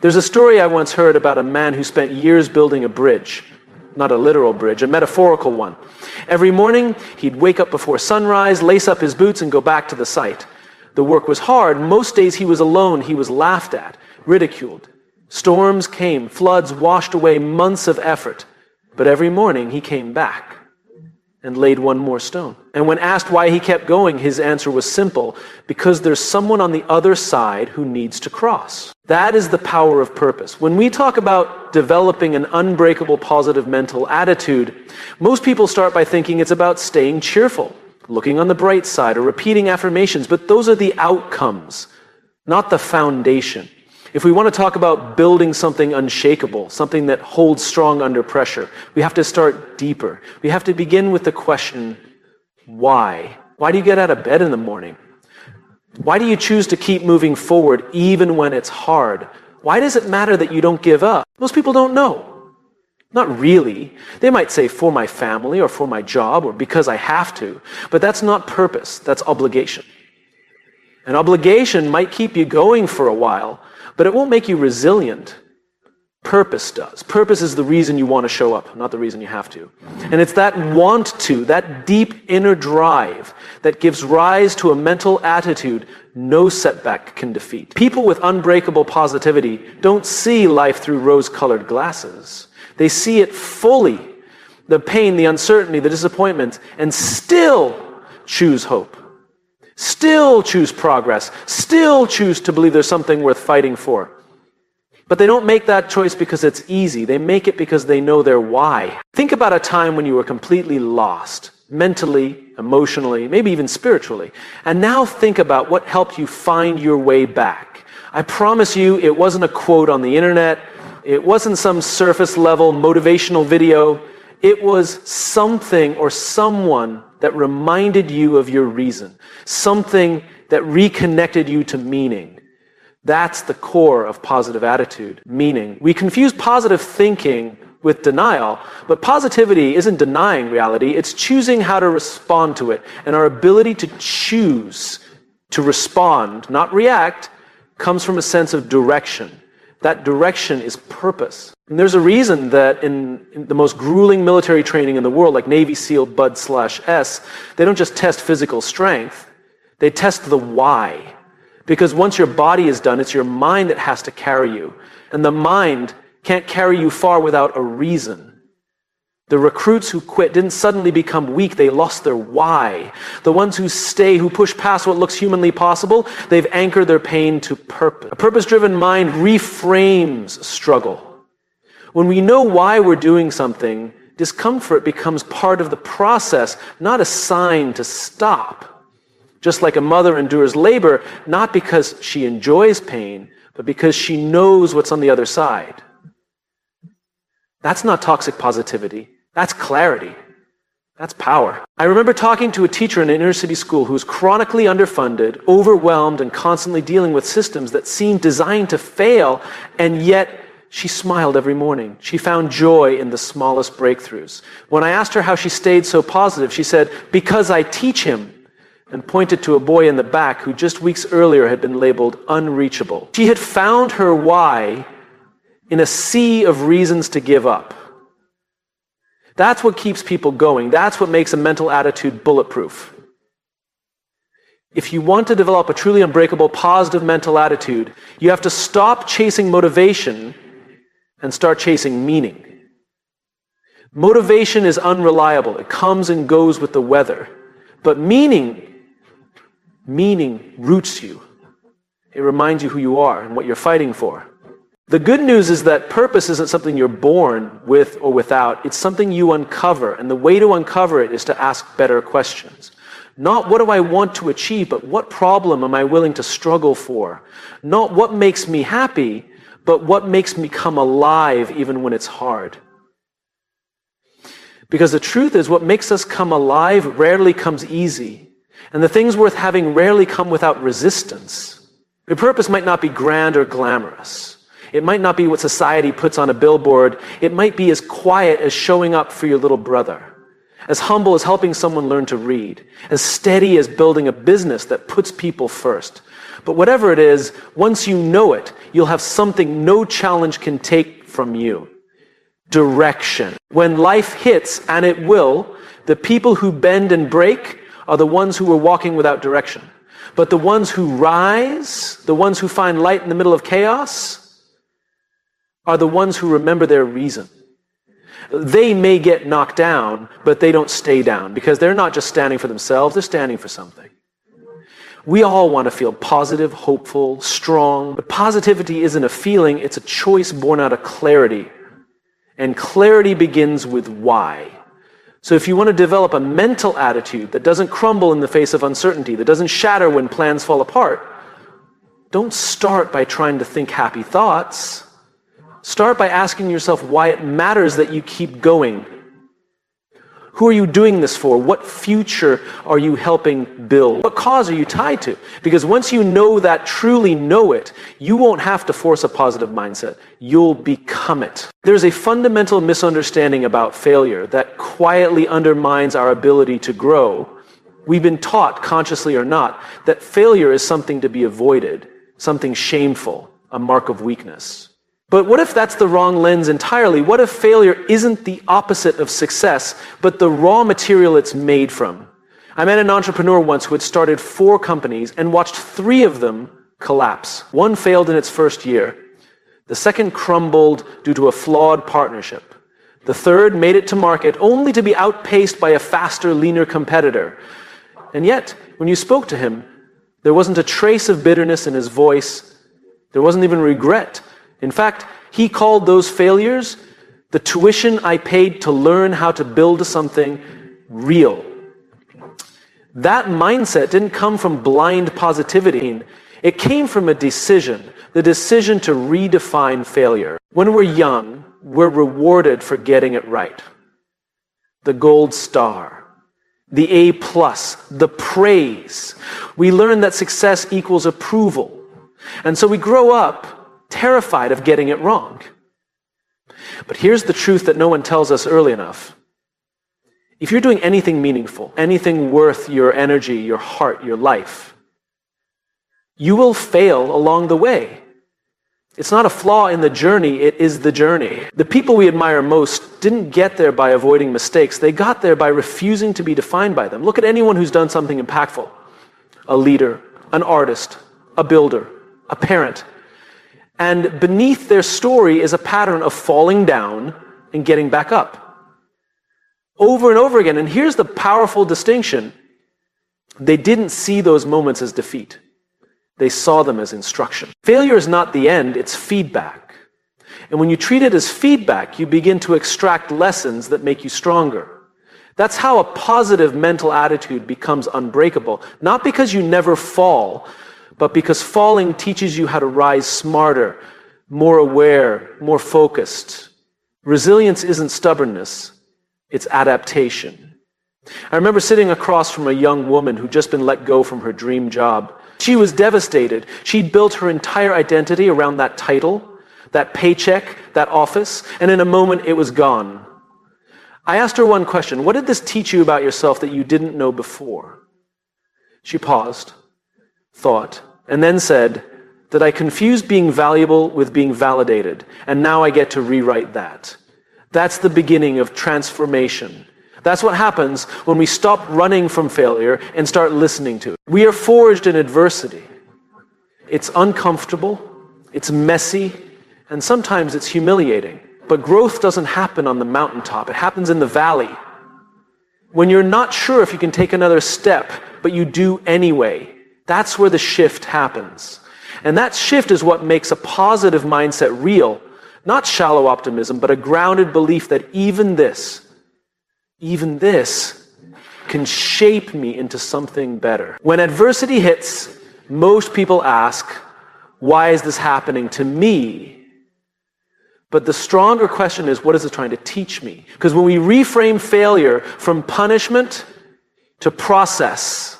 There's a story I once heard about a man who spent years building a bridge. Not a literal bridge, a metaphorical one. Every morning, he'd wake up before sunrise, lace up his boots, and go back to the site. The work was hard. Most days he was alone. He was laughed at, ridiculed. Storms came, floods washed away months of effort. But every morning he came back and laid one more stone. And when asked why he kept going, his answer was simple: because there's someone on the other side who needs to cross. That is the power of purpose. When we talk about developing an unbreakable positive mental attitude, most people start by thinking it's about staying cheerful, looking on the bright side, or repeating affirmations, but those are the outcomes, not the foundation. If we want to talk about building something unshakable, something that holds strong under pressure, we have to start deeper. We have to begin with the question, why? Why do you get out of bed in the morning? Why do you choose to keep moving forward even when it's hard? Why does it matter that you don't give up? Most people don't know. Not really. They might say for my family or for my job or because I have to, but that's not purpose, that's obligation. An obligation might keep you going for a while, but it won't make you resilient. Purpose does. Purpose is the reason you want to show up, not the reason you have to. And it's that want to, that deep inner drive that gives rise to a mental attitude no setback can defeat. People with unbreakable positivity don't see life through rose-colored glasses. They see it fully, the pain, the uncertainty, the disappointment, and still choose hope. Still choose progress, still choose to believe there's something worth fighting for. But they don't make that choice because it's easy. They make it because they know their why. Think about a time when you were completely lost, mentally, emotionally, maybe even spiritually. And now think about what helped you find your way back. I promise you it wasn't a quote on the internet. It wasn't some surface level motivational video. It was something or someone that reminded you of your reason, something that reconnected you to meaning. That's the core of positive attitude, meaning. We confuse positive thinking with denial, but positivity isn't denying reality, it's choosing how to respond to it. And our ability to choose to respond, not react, comes from a sense of direction. That direction is purpose. And there's a reason that in the most grueling military training in the world, like Navy SEAL Bud/S, they don't just test physical strength, they test the why. Because once your body is done, it's your mind that has to carry you. And the mind can't carry you far without a reason. The recruits who quit didn't suddenly become weak, they lost their why. The ones who stay, who push past what looks humanly possible, they've anchored their pain to purpose. A purpose-driven mind reframes struggle. When we know why we're doing something, discomfort becomes part of the process, not a sign to stop. Just like a mother endures labor, not because she enjoys pain, but because she knows what's on the other side. That's not toxic positivity. That's clarity. That's power. I remember talking to a teacher in an inner city school who was chronically underfunded, overwhelmed, and constantly dealing with systems that seemed designed to fail, and yet she smiled every morning. She found joy in the smallest breakthroughs. When I asked her how she stayed so positive, she said, "Because I teach him," and pointed to a boy in the back who just weeks earlier had been labeled unreachable. She had found her why in a sea of reasons to give up. That's what keeps people going. That's what makes a mental attitude bulletproof. If you want to develop a truly unbreakable, positive mental attitude, you have to stop chasing motivation and start chasing meaning. Motivation is unreliable. It comes and goes with the weather. But meaning roots you. It reminds you who you are and what you're fighting for. The good news is that purpose isn't something you're born with or without. It's something you uncover. And the way to uncover it is to ask better questions. Not what do I want to achieve, but what problem am I willing to struggle for? Not what makes me happy, but what makes me come alive even when it's hard. Because the truth is, what makes us come alive rarely comes easy. And the things worth having rarely come without resistance. Your purpose might not be grand or glamorous. It might not be what society puts on a billboard. It might be as quiet as showing up for your little brother. As humble as helping someone learn to read. As steady as building a business that puts people first. But whatever it is, once you know it, you'll have something no challenge can take from you. Direction. When life hits, and it will, the people who bend and break are the ones who are walking without direction. But the ones who rise, the ones who find light in the middle of chaos, are the ones who remember their reason. They may get knocked down, but they don't stay down, because they're not just standing for themselves, they're standing for something. We all want to feel positive, hopeful, strong, but positivity isn't a feeling, it's a choice born out of clarity. And clarity begins with why. So if you want to develop a mental attitude that doesn't crumble in the face of uncertainty, that doesn't shatter when plans fall apart, don't start by trying to think happy thoughts. Start by asking yourself why it matters that you keep going. Who are you doing this for? What future are you helping build? What cause are you tied to? Because once you know that, truly know it, you won't have to force a positive mindset. You'll become it. There's a fundamental misunderstanding about failure that quietly undermines our ability to grow. We've been taught, consciously or not, that failure is something to be avoided, something shameful, a mark of weakness. But what if that's the wrong lens entirely? What if failure isn't the opposite of success, but the raw material it's made from? I met an entrepreneur once who had started 4 companies and watched 3 of them collapse. One failed in its first year. The second crumbled due to a flawed partnership. The third made it to market only to be outpaced by a faster, leaner competitor. And yet, when you spoke to him, there wasn't a trace of bitterness in his voice. There wasn't even regret. In fact, he called those failures the tuition I paid to learn how to build something real. That mindset didn't come from blind positivity. It came from a decision, the decision to redefine failure. When we're young, we're rewarded for getting it right. The gold star, the A+, the praise. We learn that success equals approval. And so we grow up terrified of getting it wrong. But here's the truth that no one tells us early enough. If you're doing anything meaningful, anything worth your energy, your heart, your life, you will fail along the way. It's not a flaw in the journey, it is the journey. The people we admire most didn't get there by avoiding mistakes. They got there by refusing to be defined by them. Look at anyone who's done something impactful. A leader, an artist, a builder, a parent. And beneath their story is a pattern of falling down and getting back up. Over and over again. And here's the powerful distinction. They didn't see those moments as defeat. They saw them as instruction. Failure is not the end, it's feedback. And when you treat it as feedback, you begin to extract lessons that make you stronger. That's how a positive mental attitude becomes unbreakable. Not because you never fall, but because falling teaches you how to rise smarter, more aware, more focused. Resilience isn't stubbornness, it's adaptation. I remember sitting across from a young woman who'd just been let go from her dream job. She was devastated. She'd built her entire identity around that title, that paycheck, that office, and in a moment it was gone. I asked her one question: what did this teach you about yourself that you didn't know before? She paused, thought, and then said that I confused being valuable with being validated, and now I get to rewrite that. That's the beginning of transformation. That's what happens when we stop running from failure and start listening to it. We are forged in adversity. It's uncomfortable, it's messy, and sometimes it's humiliating. But growth doesn't happen on the mountaintop, it happens in the valley. When you're not sure if you can take another step, but you do anyway, that's where the shift happens. And that shift is what makes a positive mindset real, not shallow optimism, but a grounded belief that even this can shape me into something better. When adversity hits, most people ask, why is this happening to me? But the stronger question is, what is it trying to teach me? Because when we reframe failure from punishment to process,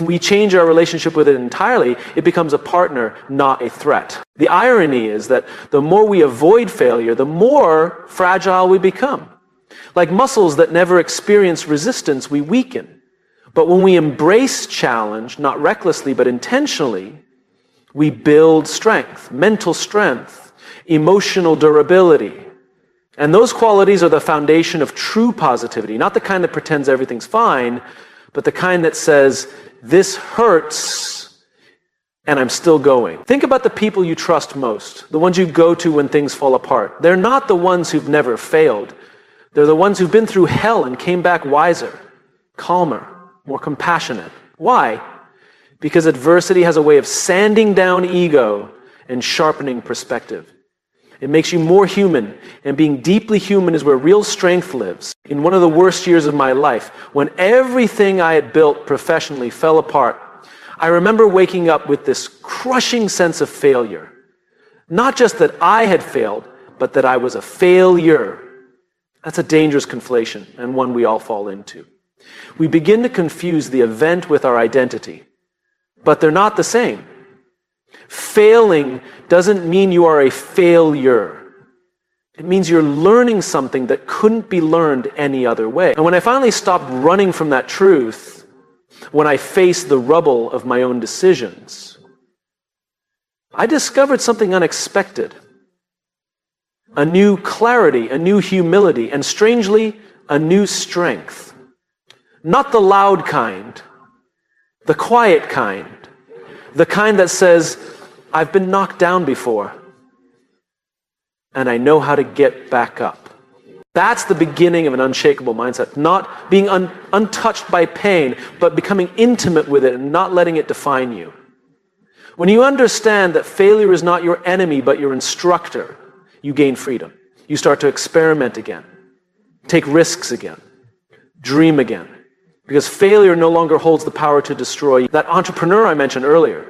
we change our relationship with it entirely. It becomes a partner, not a threat. The irony is that the more we avoid failure, the more fragile we become. Like muscles that never experience resistance, we weaken. But when we embrace challenge, not recklessly but intentionally, we build strength, mental strength, emotional durability. And those qualities are the foundation of true positivity, not the kind that pretends everything's fine, but the kind that says, this hurts, and I'm still going. Think about the people you trust most, the ones you go to when things fall apart. They're not the ones who've never failed. They're the ones who've been through hell and came back wiser, calmer, more compassionate. Why? Because adversity has a way of sanding down ego and sharpening perspective. It makes you more human, and being deeply human is where real strength lives. In one of the worst years of my life, when everything I had built professionally fell apart, I remember waking up with this crushing sense of failure. Not just that I had failed, but that I was a failure. That's a dangerous conflation, and one we all fall into. We begin to confuse the event with our identity, but they're not the same. Failing doesn't mean you are a failure. It means you're learning something that couldn't be learned any other way. And when I finally stopped running from that truth, when I faced the rubble of my own decisions, I discovered something unexpected. A new clarity, a new humility, and strangely, a new strength. Not the loud kind, the quiet kind, the kind that says, I've been knocked down before, and I know how to get back up. That's the beginning of an unshakable mindset. Not being untouched by pain, but becoming intimate with it and not letting it define you. When you understand that failure is not your enemy, but your instructor, you gain freedom. You start to experiment again, take risks again, dream again. Because failure no longer holds the power to destroy you. That entrepreneur I mentioned earlier,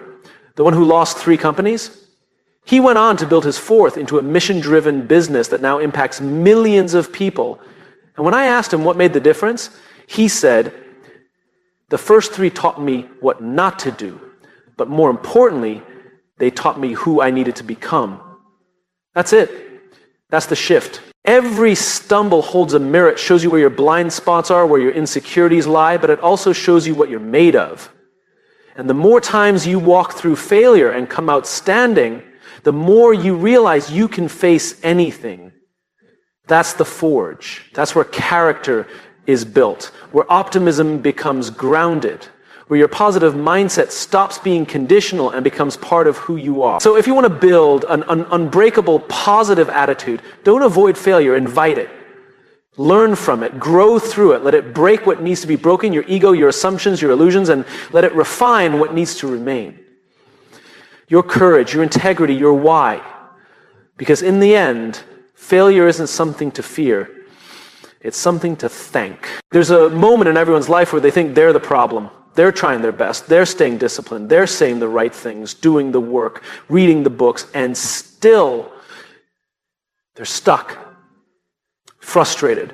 the one who lost 3 companies, he went on to build his 4th into a mission-driven business that now impacts millions of people. And when I asked him what made the difference, he said, the first 3 taught me what not to do. But more importantly, they taught me who I needed to become. That's it. That's the shift. Every stumble holds a mirror. It shows you where your blind spots are, where your insecurities lie, but it also shows you what you're made of. And the more times you walk through failure and come out standing, the more you realize you can face anything. That's the forge. That's where character is built, where optimism becomes grounded, where your positive mindset stops being conditional and becomes part of who you are. So if you want to build an unbreakable positive attitude, don't avoid failure, invite it. Learn from it, grow through it, let it break what needs to be broken, your ego, your assumptions, your illusions, and let it refine what needs to remain. Your courage, your integrity, your why. Because in the end, failure isn't something to fear, it's something to thank. There's a moment in everyone's life where they think they're the problem. They're trying their best. They're staying disciplined. They're saying the right things, doing the work, reading the books, and still they're stuck, frustrated,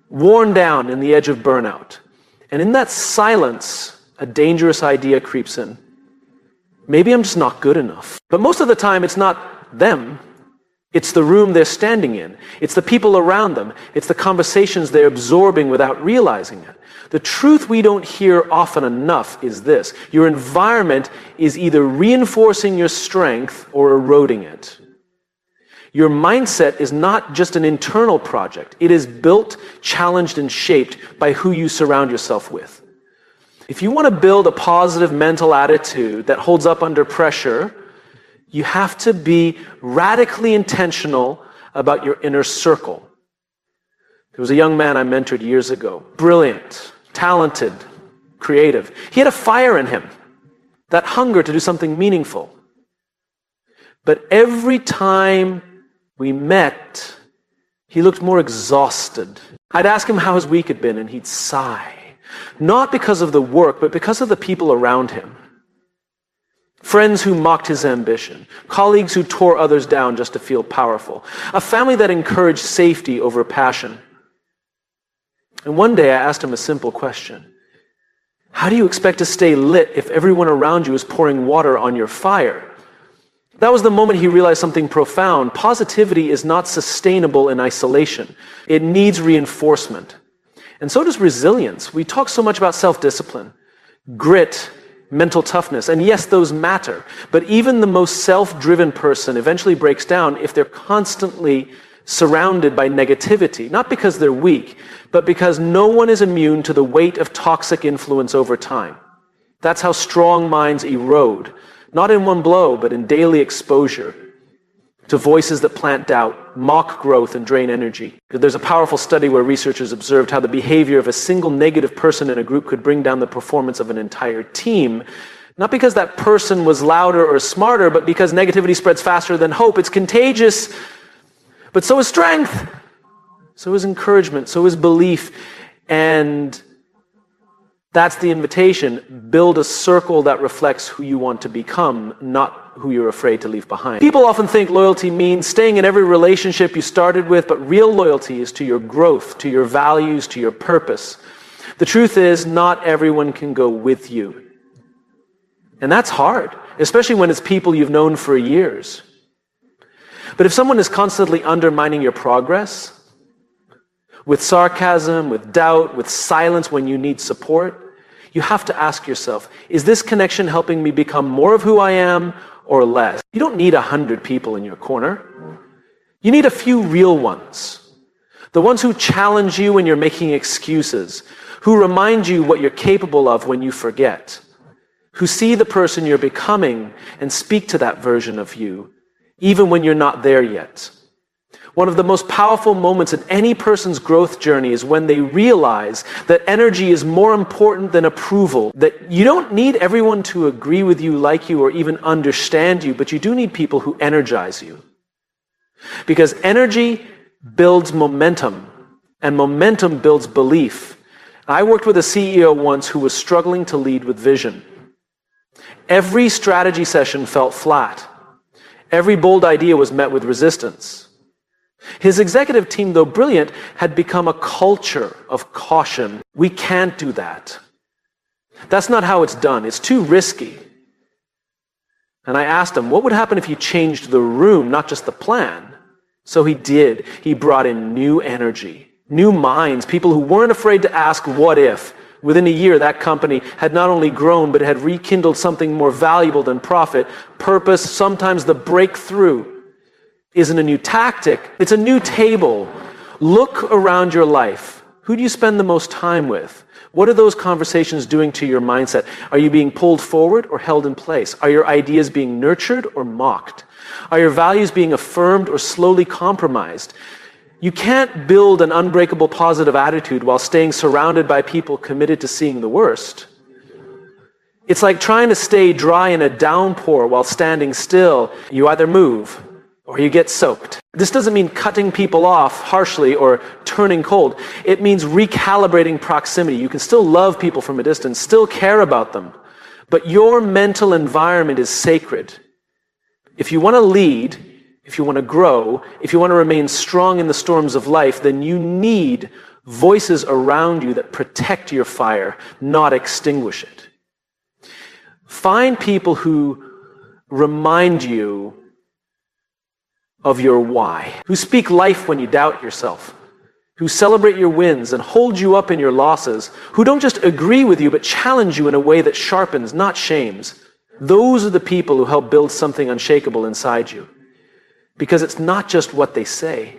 worn down in the edge of burnout. And in that silence, a dangerous idea creeps in. Maybe I'm just not good enough. But most of the time, it's not them. It's the room they're standing in. It's the people around them. It's the conversations they're absorbing without realizing it. The truth we don't hear often enough is this: your environment is either reinforcing your strength or eroding it. Your mindset is not just an internal project. It is built, challenged, and shaped by who you surround yourself with. If you want to build a positive mental attitude that holds up under pressure, you have to be radically intentional about your inner circle. There was a young man I mentored years ago, brilliant, talented, creative. He had a fire in him, that hunger to do something meaningful. But every time we met, he looked more exhausted. I'd ask him how his week had been, and he'd sigh. Not because of the work, but because of the people around him. Friends who mocked his ambition. Colleagues who tore others down just to feel powerful. A family that encouraged safety over passion. And one day I asked him a simple question. How do you expect to stay lit if everyone around you is pouring water on your fire? That was the moment he realized something profound. Positivity is not sustainable in isolation. It needs reinforcement. And so does resilience. We talk so much about self-discipline, grit, mental toughness, and yes, those matter. But even the most self-driven person eventually breaks down if they're constantly surrounded by negativity, not because they're weak, but because no one is immune to the weight of toxic influence over time. That's how strong minds erode, not in one blow, but in daily exposure to voices that plant doubt, mock growth, and drain energy. There's a powerful study where researchers observed how the behavior of a single negative person in a group could bring down the performance of an entire team, not because that person was louder or smarter, but because negativity spreads faster than hope. It's contagious, but so is strength, so is encouragement, so is belief, and that's the invitation. Build a circle that reflects who you want to become, not who you're afraid to leave behind. People often think loyalty means staying in every relationship you started with, but real loyalty is to your growth, to your values, to your purpose. The truth is, not everyone can go with you. And that's hard, especially when it's people you've known for years. But if someone is constantly undermining your progress, with sarcasm, with doubt, with silence when you need support, you have to ask yourself, is this connection helping me become more of who I am or less? You don't need 100 people in your corner. You need a few real ones. The ones who challenge you when you're making excuses, who remind you what you're capable of when you forget, who see the person you're becoming and speak to that version of you, even when you're not there yet. One of the most powerful moments in any person's growth journey is when they realize that energy is more important than approval, that you don't need everyone to agree with you, like you, or even understand you, but you do need people who energize you. Because energy builds momentum, and momentum builds belief. I worked with a CEO once who was struggling to lead with vision. Every strategy session felt flat. Every bold idea was met with resistance. His executive team, though brilliant, had become a culture of caution. We can't do that. That's not how it's done. It's too risky. And I asked him, what would happen if you changed the room, not just the plan? So he did. He brought in new energy, new minds, people who weren't afraid to ask what if. Within a year, that company had not only grown, but had rekindled something more valuable than profit, purpose, sometimes the breakthrough. Isn't a new tactic. It's a new table. Look around your life. Who do you spend the most time with? What are those conversations doing to your mindset? Are you being pulled forward or held in place? Are your ideas being nurtured or mocked? Are your values being affirmed or slowly compromised? You can't build an unbreakable positive attitude while staying surrounded by people committed to seeing the worst. It's like trying to stay dry in a downpour while standing still. You either move or you get soaked. This doesn't mean cutting people off harshly or turning cold. It means recalibrating proximity. You can still love people from a distance, still care about them, but your mental environment is sacred. If you want to lead, if you want to grow, if you want to remain strong in the storms of life, then you need voices around you that protect your fire, not extinguish it. Find people who remind you of your why, who speak life when you doubt yourself, who celebrate your wins and hold you up in your losses, who don't just agree with you but challenge you in a way that sharpens, not shames. Those are the people who help build something unshakable inside you. Because it's not just what they say,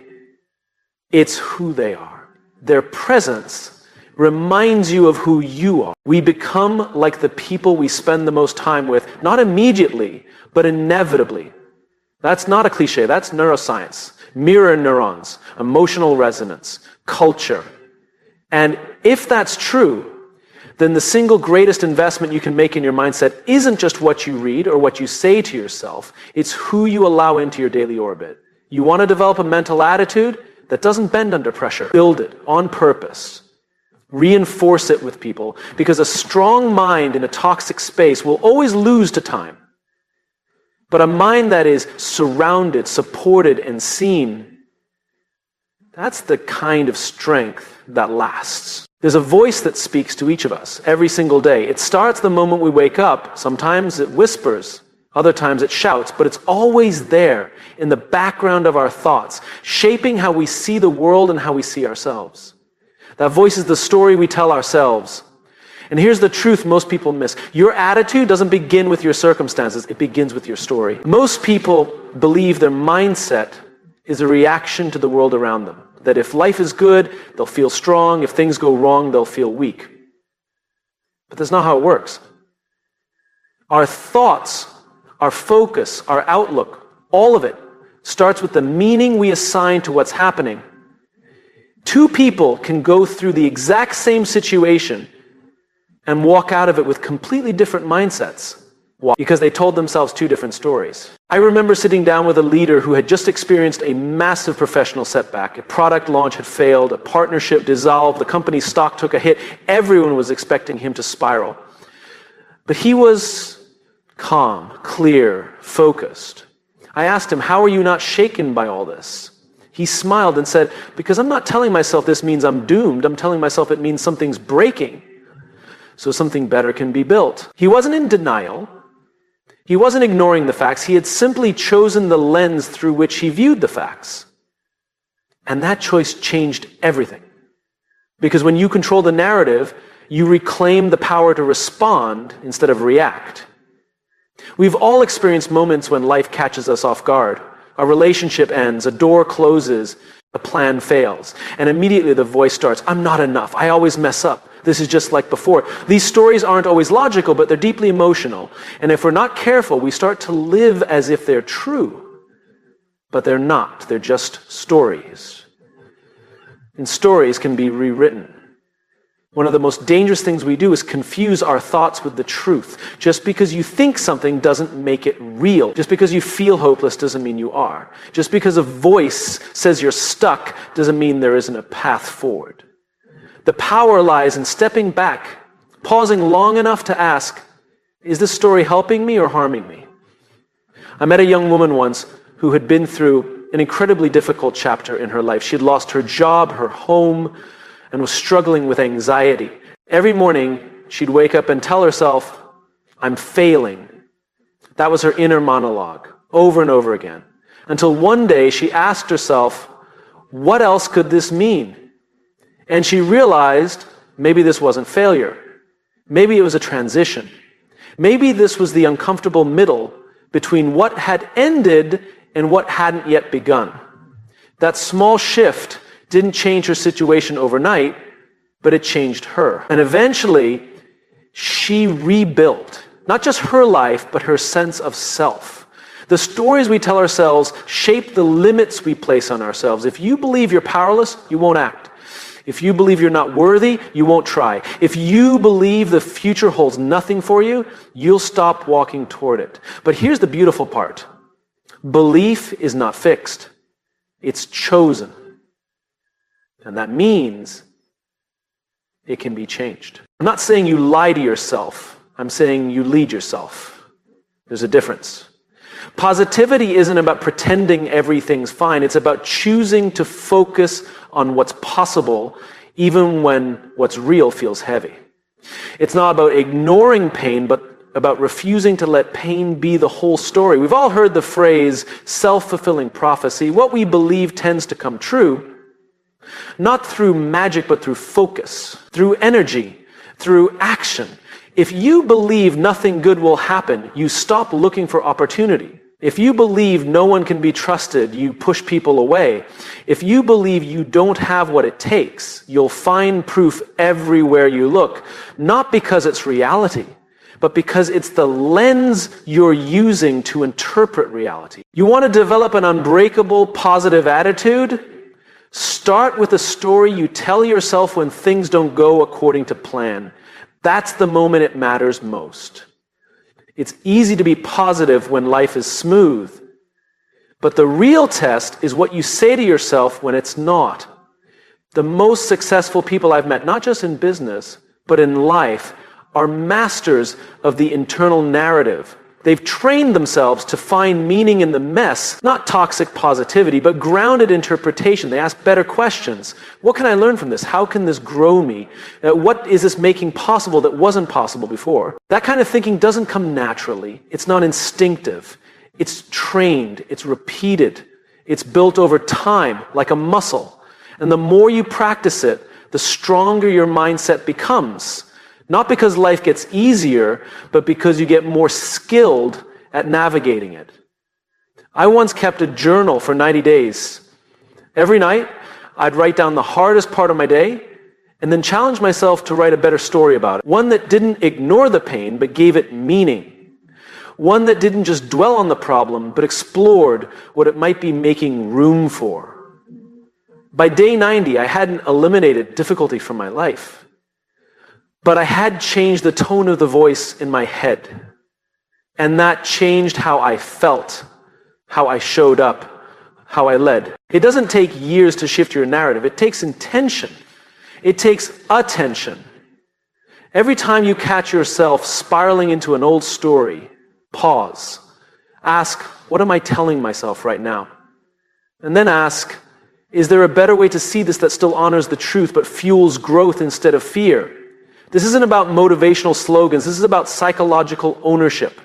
it's who they are. Their presence reminds you of who you are. We become like the people we spend the most time with, not immediately, but inevitably. That's not a cliche, that's neuroscience. Mirror neurons, emotional resonance, culture. And if that's true, then the single greatest investment you can make in your mindset isn't just what you read or what you say to yourself, it's who you allow into your daily orbit. You want to develop a mental attitude that doesn't bend under pressure. Build it on purpose. Reinforce it with people, because a strong mind in a toxic space will always lose to time. But a mind that is surrounded, supported, and seen, that's the kind of strength that lasts. There's a voice that speaks to each of us every single day. It starts the moment we wake up. Sometimes it whispers, other times it shouts, but it's always there in the background of our thoughts, shaping how we see the world and how we see ourselves. That voice is the story we tell ourselves. And here's the truth most people miss. Your attitude doesn't begin with your circumstances. It begins with your story. Most people believe their mindset is a reaction to the world around them. That if life is good, they'll feel strong. If things go wrong, they'll feel weak. But that's not how it works. Our thoughts, our focus, our outlook, all of it starts with the meaning we assign to what's happening. Two people can go through the exact same situation and walk out of it with completely different mindsets. Why? Because they told themselves two different stories. I remember sitting down with a leader who had just experienced a massive professional setback. A product launch had failed, a partnership dissolved, the company's stock took a hit. Everyone was expecting him to spiral. But he was calm, clear, focused. I asked him, how are you not shaken by all this? He smiled and said, because I'm not telling myself this means I'm doomed. I'm telling myself it means something's breaking, so something better can be built. He wasn't in denial. He wasn't ignoring the facts. He had simply chosen the lens through which he viewed the facts. And that choice changed everything. Because when you control the narrative, you reclaim the power to respond instead of react. We've all experienced moments when life catches us off guard. A relationship ends, a door closes, a plan fails. And immediately the voice starts, I'm not enough, I always mess up. This is just like before. These stories aren't always logical, but they're deeply emotional. And if we're not careful, we start to live as if they're true. But they're not. They're just stories. And stories can be rewritten. One of the most dangerous things we do is confuse our thoughts with the truth. Just because you think something doesn't make it real. Just because you feel hopeless doesn't mean you are. Just because a voice says you're stuck doesn't mean there isn't a path forward. The power lies in stepping back, pausing long enough to ask, is this story helping me or harming me? I met a young woman once who had been through an incredibly difficult chapter in her life. She had lost her job, her home, and was struggling with anxiety. Every morning, she'd wake up and tell herself, I'm failing. That was her inner monologue, over and over again. Until one day, she asked herself, what else could this mean? And she realized maybe this wasn't failure. Maybe it was a transition. Maybe this was the uncomfortable middle between what had ended and what hadn't yet begun. That small shift didn't change her situation overnight, but it changed her. And eventually, she rebuilt, not just her life, but her sense of self. The stories we tell ourselves shape the limits we place on ourselves. If you believe you're powerless, you won't act. If you believe you're not worthy, you won't try. If you believe the future holds nothing for you, you'll stop walking toward it. But here's the beautiful part. Belief is not fixed. It's chosen. And that means it can be changed. I'm not saying you lie to yourself. I'm saying you lead yourself. There's a difference. Positivity isn't about pretending everything's fine. It's about choosing to focus on what's possible, even when what's real feels heavy. It's not about ignoring pain, but about refusing to let pain be the whole story. We've all heard the phrase self-fulfilling prophecy. What we believe tends to come true, not through magic, but through focus, through energy, through action. If you believe nothing good will happen, you stop looking for opportunity. If you believe no one can be trusted, you push people away. If you believe you don't have what it takes, you'll find proof everywhere you look, not because it's reality, but because it's the lens you're using to interpret reality. You want to develop an unbreakable positive attitude? Start with a story you tell yourself when things don't go according to plan. That's the moment it matters most. It's easy to be positive when life is smooth, but the real test is what you say to yourself when it's not. The most successful people I've met, not just in business, but in life, are masters of the internal narrative. They've trained themselves to find meaning in the mess, not toxic positivity, but grounded interpretation. They ask better questions. What can I learn from this? How can this grow me? What is this making possible that wasn't possible before? That kind of thinking doesn't come naturally. It's not instinctive. It's trained. It's repeated. It's built over time, like a muscle. And the more you practice it, the stronger your mindset becomes. Not because life gets easier, but because you get more skilled at navigating it. I once kept a journal for 90 days. Every night, I'd write down the hardest part of my day and then challenge myself to write a better story about it. One that didn't ignore the pain, but gave it meaning. One that didn't just dwell on the problem, but explored what it might be making room for. By day 90, I hadn't eliminated difficulty from my life, but I had changed the tone of the voice in my head. And that changed how I felt, how I showed up, how I led. It doesn't take years to shift your narrative. It takes intention. It takes attention. Every time you catch yourself spiraling into an old story, pause. Ask, what am I telling myself right now? And then ask, is there a better way to see this that still honors the truth but fuels growth instead of fear? This isn't about motivational slogans. This is about psychological ownership.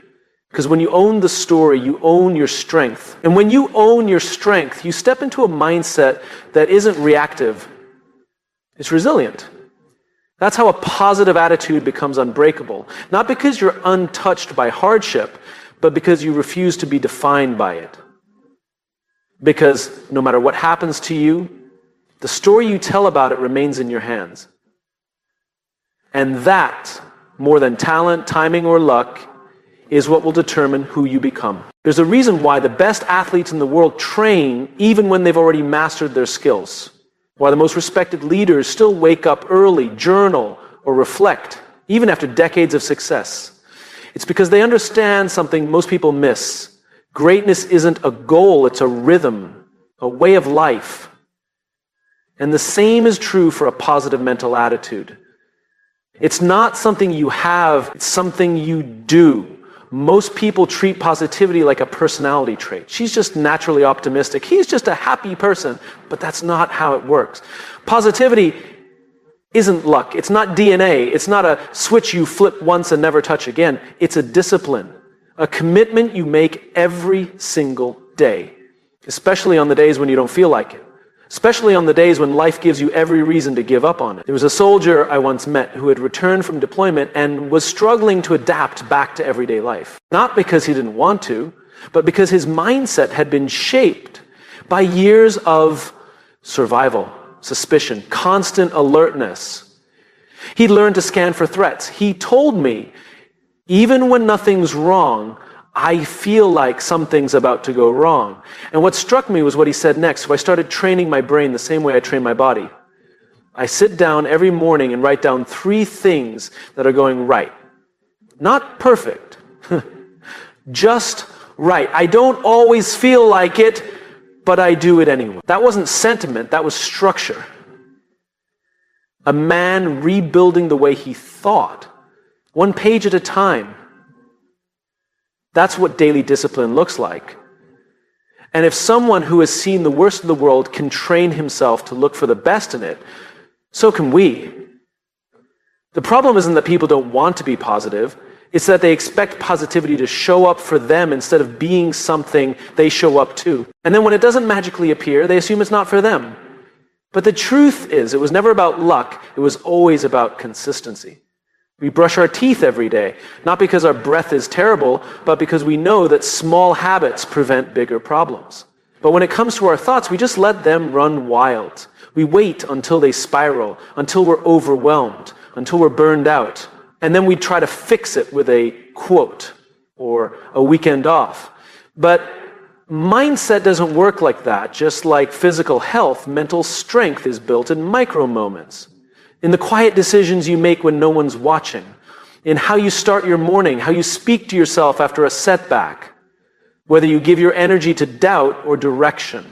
Because when you own the story, you own your strength. And when you own your strength, you step into a mindset that isn't reactive. It's resilient. That's how a positive attitude becomes unbreakable. Not because you're untouched by hardship, but because you refuse to be defined by it. Because no matter what happens to you, the story you tell about it remains in your hands. And that, more than talent, timing, or luck, is what will determine who you become. There's a reason why the best athletes in the world train even when they've already mastered their skills. Why the most respected leaders still wake up early, journal, or reflect, even after decades of success. It's because they understand something most people miss. Greatness isn't a goal, it's a rhythm, a way of life. And the same is true for a positive mental attitude. It's not something you have, it's something you do. Most people treat positivity like a personality trait. She's just naturally optimistic. He's just a happy person. But that's not how it works. Positivity isn't luck. It's not DNA. It's not a switch you flip once and never touch again. It's a discipline, a commitment you make every single day, especially on the days when you don't feel like it. Especially on the days when life gives you every reason to give up on it. There was a soldier I once met who had returned from deployment and was struggling to adapt back to everyday life. Not because he didn't want to, but because his mindset had been shaped by years of survival, suspicion, constant alertness. He'd learned to scan for threats. He told me, even when nothing's wrong, I feel like something's about to go wrong. And what struck me was what he said next. So I started training my brain the same way I train my body. I sit down every morning and write down 3 things that are going right. Not perfect, just right. I don't always feel like it, but I do it anyway. That wasn't sentiment, that was structure. A man rebuilding the way he thought, 1 page at a time. That's what daily discipline looks like. And if someone who has seen the worst of the world can train himself to look for the best in it, so can we. The problem isn't that people don't want to be positive, it's that they expect positivity to show up for them instead of being something they show up to. And then when it doesn't magically appear, they assume it's not for them. But the truth is, it was never about luck, it was always about consistency. We brush our teeth every day, not because our breath is terrible, but because we know that small habits prevent bigger problems. But when it comes to our thoughts, we just let them run wild. We wait until they spiral, until we're overwhelmed, until we're burned out. And then we try to fix it with a quote or a weekend off. But mindset doesn't work like that. Just like physical health, mental strength is built in micro moments. In the quiet decisions you make when no one's watching, in how you start your morning, how you speak to yourself after a setback, whether you give your energy to doubt or direction.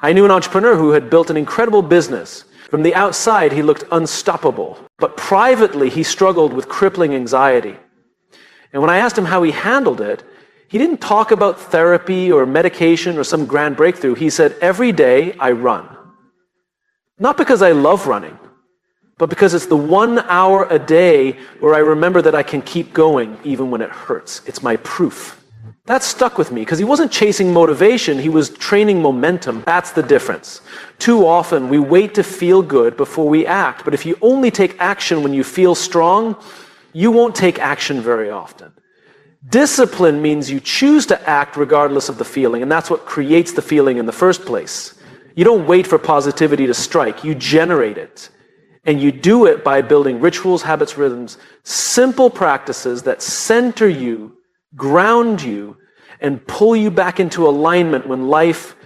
I knew an entrepreneur who had built an incredible business. From the outside, he looked unstoppable, but privately, he struggled with crippling anxiety. And when I asked him how he handled it, he didn't talk about therapy or medication or some grand breakthrough. He said, every day I run. Not because I love running, but because it's the 1 hour a day where I remember that I can keep going even when it hurts. It's my proof. That stuck with me because he wasn't chasing motivation, he was training momentum. That's the difference. Too often we wait to feel good before we act, but if you only take action when you feel strong, you won't take action very often. Discipline means you choose to act regardless of the feeling, and that's what creates the feeling in the first place. You don't wait for positivity to strike, you generate it. And you do it by building rituals, habits, rhythms, simple practices that center you, ground you, and pull you back into alignment when life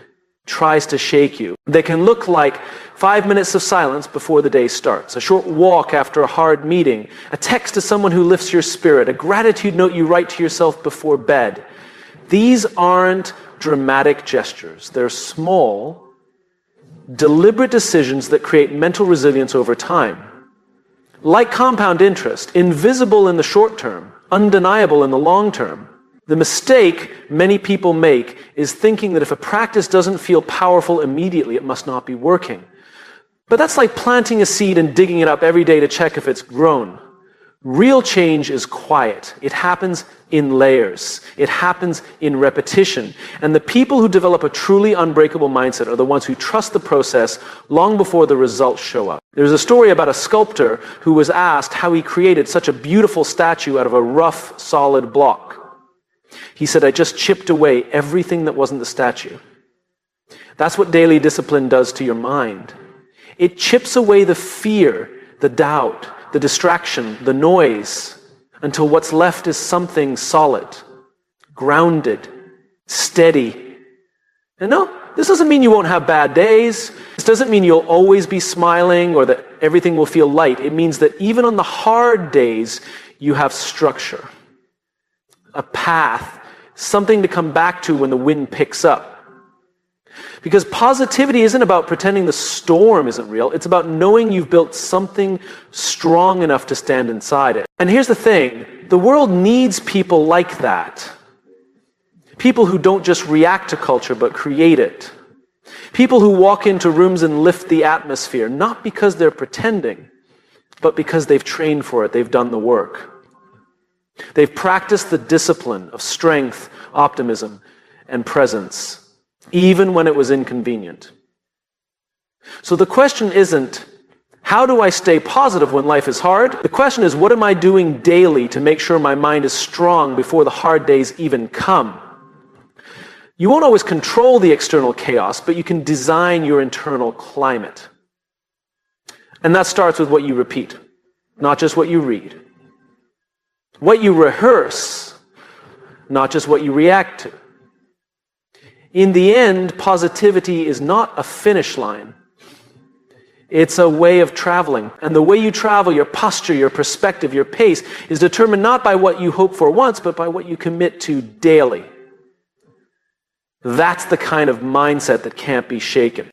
tries to shake you. They can look like 5 minutes of silence before the day starts, a short walk after a hard meeting, a text to someone who lifts your spirit, a gratitude note you write to yourself before bed. These aren't dramatic gestures. They're small, deliberate decisions that create mental resilience over time. Like compound interest, invisible in the short term, undeniable in the long term. The mistake many people make is thinking that if a practice doesn't feel powerful immediately, it must not be working. But that's like planting a seed and digging it up every day to check if it's grown. Real change is quiet. It happens in layers. It happens in repetition. And the people who develop a truly unbreakable mindset are the ones who trust the process long before the results show up. There's a story about a sculptor who was asked how he created such a beautiful statue out of a rough, solid block. He said, "I just chipped away everything that wasn't the statue." That's what daily discipline does to your mind. It chips away the fear, the doubt, the distraction, the noise, until what's left is something solid, grounded, steady. And no, this doesn't mean you won't have bad days. This doesn't mean you'll always be smiling or that everything will feel light. It means that even on the hard days, you have structure, a path, something to come back to when the wind picks up. Because positivity isn't about pretending the storm isn't real. It's about knowing you've built something strong enough to stand inside it. And here's the thing. The world needs people like that. People who don't just react to culture, but create it. People who walk into rooms and lift the atmosphere, not because they're pretending, but because they've trained for it. They've done the work. They've practiced the discipline of strength, optimism, and presence, even when it was inconvenient. So the question isn't, how do I stay positive when life is hard? The question is, what am I doing daily to make sure my mind is strong before the hard days even come? You won't always control the external chaos, but you can design your internal climate. And that starts with what you repeat, not just what you read. What you rehearse, not just what you react to. In the end, positivity is not a finish line. It's a way of traveling. And the way you travel, your posture, your perspective, your pace, is determined not by what you hope for once, but by what you commit to daily. That's the kind of mindset that can't be shaken.